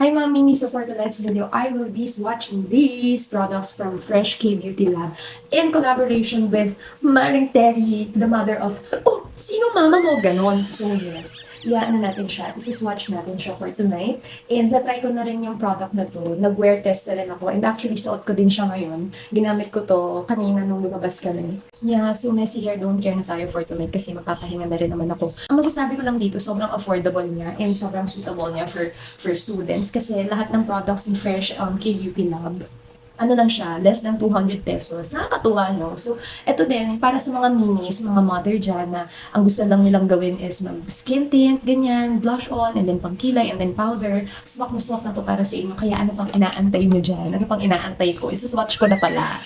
Hi Mommy, so for tonight's video, I will be swatching these products from Fresh K Beauty Lab in collaboration with Maring Terry, the mother of, oh, sino mama mo? Ganon. So yes, ano natin siya, isi-swatch natin siya for tonight. And na-try ko na rin yung product na to, nag-wear test na rin ako. And actually, suot ko din siya ngayon. Ginamit ko to kanina nung lumabas kami. Yeah, so messy hair, don't care na tayo for tonight kasi magpapahinga na rin naman ako. Ang masasabi ko lang dito, sobrang affordable niya and sobrang suitable niya for students kasi lahat ng products ni Fresh K-Beauty Lab, ano lang siya, less than 200 pesos. Nakakatuwa, no? So, eto din, para sa mga minis, mga mother dyan na ang gusto lang nilang gawin is mag-skin tint, ganyan, blush on, and then pangkilay, and then powder. Swak na to para sa inyo. Kaya ano pang inaantay nyo dyan? Ano pang inaantay ko? Isa-swatch ko na pala.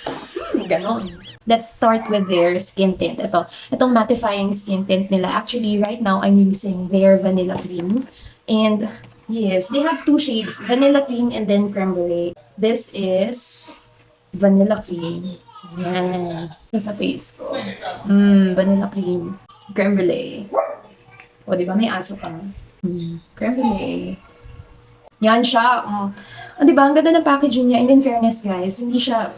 Ganon. Let's start with their skin tint. Itong mattifying skin tint nila. Actually, right now, I'm using their vanilla cream. And yes, they have two shades, vanilla cream and then creme brulee. This is vanilla cream. Yan. Ito sa face ko. Vanilla cream. Creme brulee. O, di ba? May aso ka. Creme brulee. Yan siya. Di ba? Ang ganda ng packaging niya. And in fairness, guys, hindi siya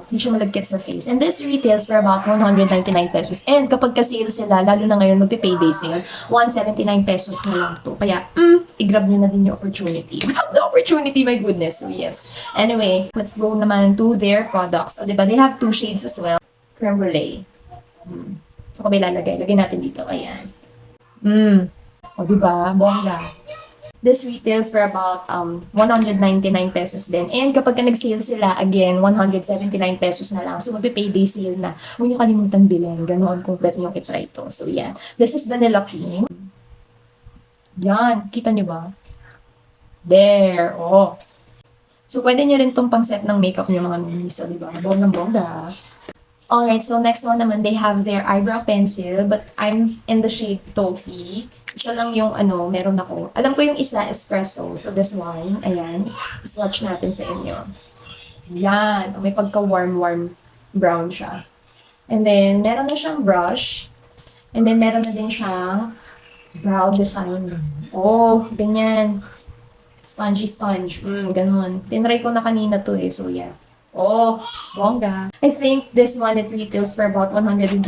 malagkit sa face. And this retails for about 199 pesos. And kapag ka-sale sila, lalo na ngayon, magpi-payday sale, 179 pesos na lang to. Kaya, i-grab nyo na din yung opportunity. Grab the opportunity, my goodness. So, yes. Anyway, let's go naman to their products. O, di ba? They have two shades as well. Creme brulee. So, kung may lalagay, lagay natin dito. Ayan. O, di ba? Bongga. This retails for about 199 pesos din. And kapag nag-sale sila, again, 179 pesos na lang. So, magpe-payday sale na. Huwag niyo kalimutan bilhin. Ganoon, complete niyo itry ito. So, yan. This is vanilla cream. Yan. Kita niyo ba? There. Oh. So, pwede niyo rin itong pang-set ng makeup niyo mga minis. So, di ba? Bonggang-bongga. Alright, so next one naman, they have their eyebrow pencil, but I'm in the shade Toffee. Isa lang yung meron ako. Alam ko yung isa, espresso. So this one, ayan. Swatch natin sa inyo. Yan. May pagka-warm brown siya. And then, meron na siyang brush. And then, meron na din siyang brow definer. Oh, ganyan. Spongy sponge. Ganun. Tinry ko na kanina to eh. So, yeah. Oh, bongga. I think this one, it retails for about 139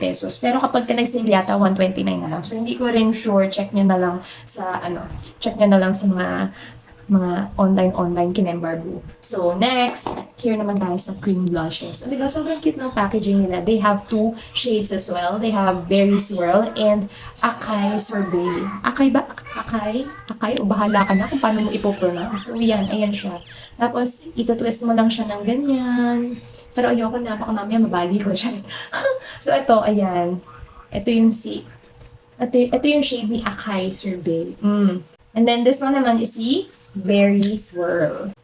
pesos. Pero kapag ka nag-sale yata, 129 na lang. So, hindi ko rin sure. Check nyo na lang sa, mga online kinembarbo. So, next, here naman tayo sa cream blushes. Diba, sobrang cute ng packaging nila. They have two shades as well. They have Berry Swirl and Acai Sorbet. Acai ba? Acai? O bahala ka na kung paano mo ipopronounce. So, yan. Ayan siya. Tapos, ito-twist mo lang siya ng ganyan. Pero ayoko na. Baka mamaya mabali ko dyan. So, ito, ayan. Ito yung shade ni Acai Sorbet. And then, this one naman is si Berry Swirl.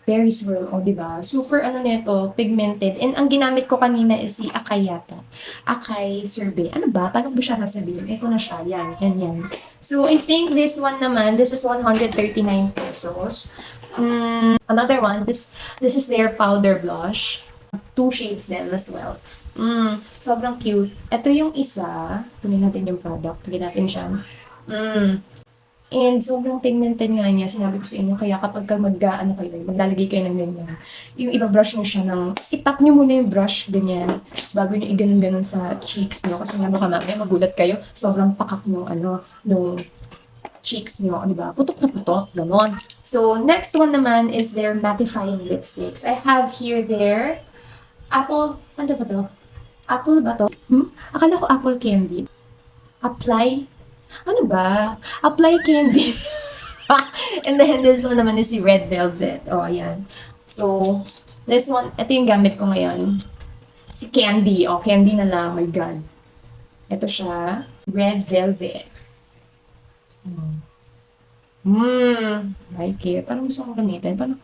Berry Swirl, o diba? Super nito, pigmented. And ang ginamit ko kanina is si Acai yata. Acai Sorbet. Ano ba? Paano ba siya sasabihin? Ito na siya. Yan. So, I think this one naman, this is 139 pesos. Another one, this is their powder blush. Two shades din as well. Sobrang cute. Ito yung isa. Tuloy natin yung product. Tuloy natin siya. And sobrang pigmented nga niya, sinabi ko sa inyo, kaya kapag maglalagay kayo ng ganyan, yung iba-brush nyo siya itap nyo muna yung brush, ganyan, bago nyo i-ganon-ganon sa cheeks nyo, kasi nga baka mamaya magulat kayo, sobrang pakak nung cheeks nyo, di ba? Putok na putok, ganon. So, next one naman is their mattifying lipsticks. I have here their apple, ano ba to? Apple ba to? Akala ko apple candy. Apply candy. And then, this one naman is si Red Velvet. Oh, ayan. So, this one, ito yung gamit ko ngayon. Si Candy. Oh, Candy na lang. My God. Ito siya. Red Velvet. Like it. Parang gusto kong gamitin. Parang,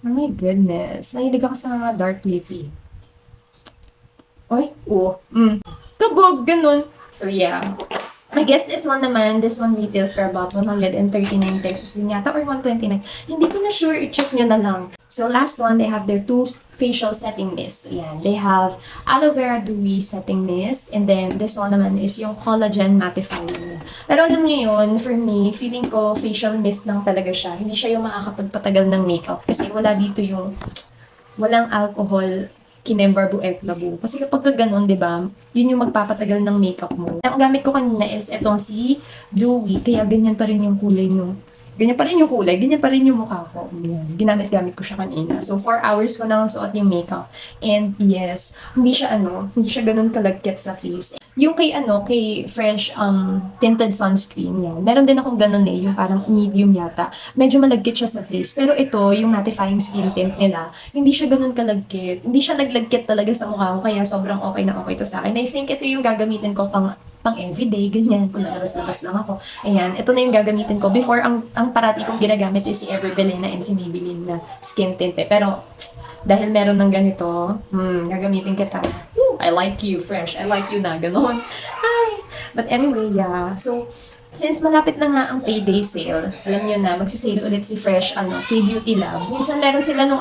oh my goodness. Nahilig ako sa mga dark lippy. Kabog, ganun. So, yeah. I guess this one naman, this one retails for about 139 pesos din yata or 129. Hindi ko na sure, i-check nyo na lang. So last one, they have their two facial setting mist. Ayan, they have aloe vera dewy setting mist and then this one naman is yung collagen mattifying. Pero alam niyo yun, for me, feeling ko facial mist lang talaga siya. Hindi siya yung makakapagpatagal ng makeup kasi wala dito yung walang alcohol kinembarbu eklabu. Kasi kapag ganun, di ba, yun yung magpapatagal ng makeup mo. Ang gamit ko kanina is itong si Dewy, kaya ganyan pa rin yung kulay nyo. Ganyan pa rin yung kulay, ganyan pa rin yung mukha ko. Yan. Ginamit-gamit ko siya kanina. So, 4 hours ko na suot yung makeup. And yes, hindi siya ganun kalagkit sa face. Yung kay Fresh tinted sunscreen yan. Meron din akong ganun yung parang medium yata. Medyo malagkit siya sa face. Pero ito, yung mattifying skin tint nila, hindi siya ganun kalagkit. Hindi siya naglagkit talaga sa mukha ko, kaya sobrang okay na okay to sa akin. I think ito yung gagamitin ko pang everyday, ganyan, kung lalabas-labas lang ako. Ayan, ito na yung gagamitin ko. Before, ang parati kong ginagamit is si Everbelena and si Maybelline na skin tint Pero, dahil meron ng ganito, gagamitin kita. Woo, I like you, Fresh. I like you na, ganon. Hi! But anyway, yeah. So, since malapit na nga ang payday sale, alam nyo na, magsisale ulit si Fresh, K-Beauty Lab. Minsan meron sila nung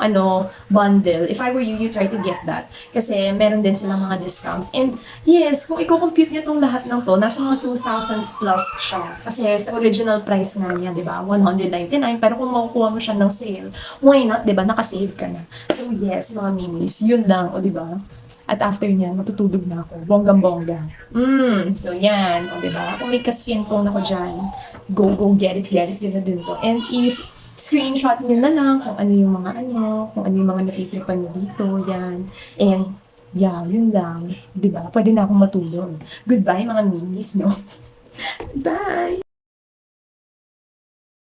bundle. If I were you, you try to get that. Kasi meron din silang mga discounts. And yes, kung i-compute nyo tong lahat ng to, nasa mga 2,000 plus siya. Kasi sa original price nga niya, di ba? 199. Pero kung makukuha mo siya ng sale, why not, di ba? Nakasave ka na. So yes, mga minis, yun lang, o di ba? At after niyan, matutulog na ako. Bonggang-bongga. So yan. O, diba? Kung may ka-skin tone ako dyan, go, get it, yun na din to. And screenshot nyo na lang kung ano yung mga natitripan nyo dito, yan. And, yeah, yun lang. Diba? Pwede na akong matulog. Goodbye, mga minis, no? Bye!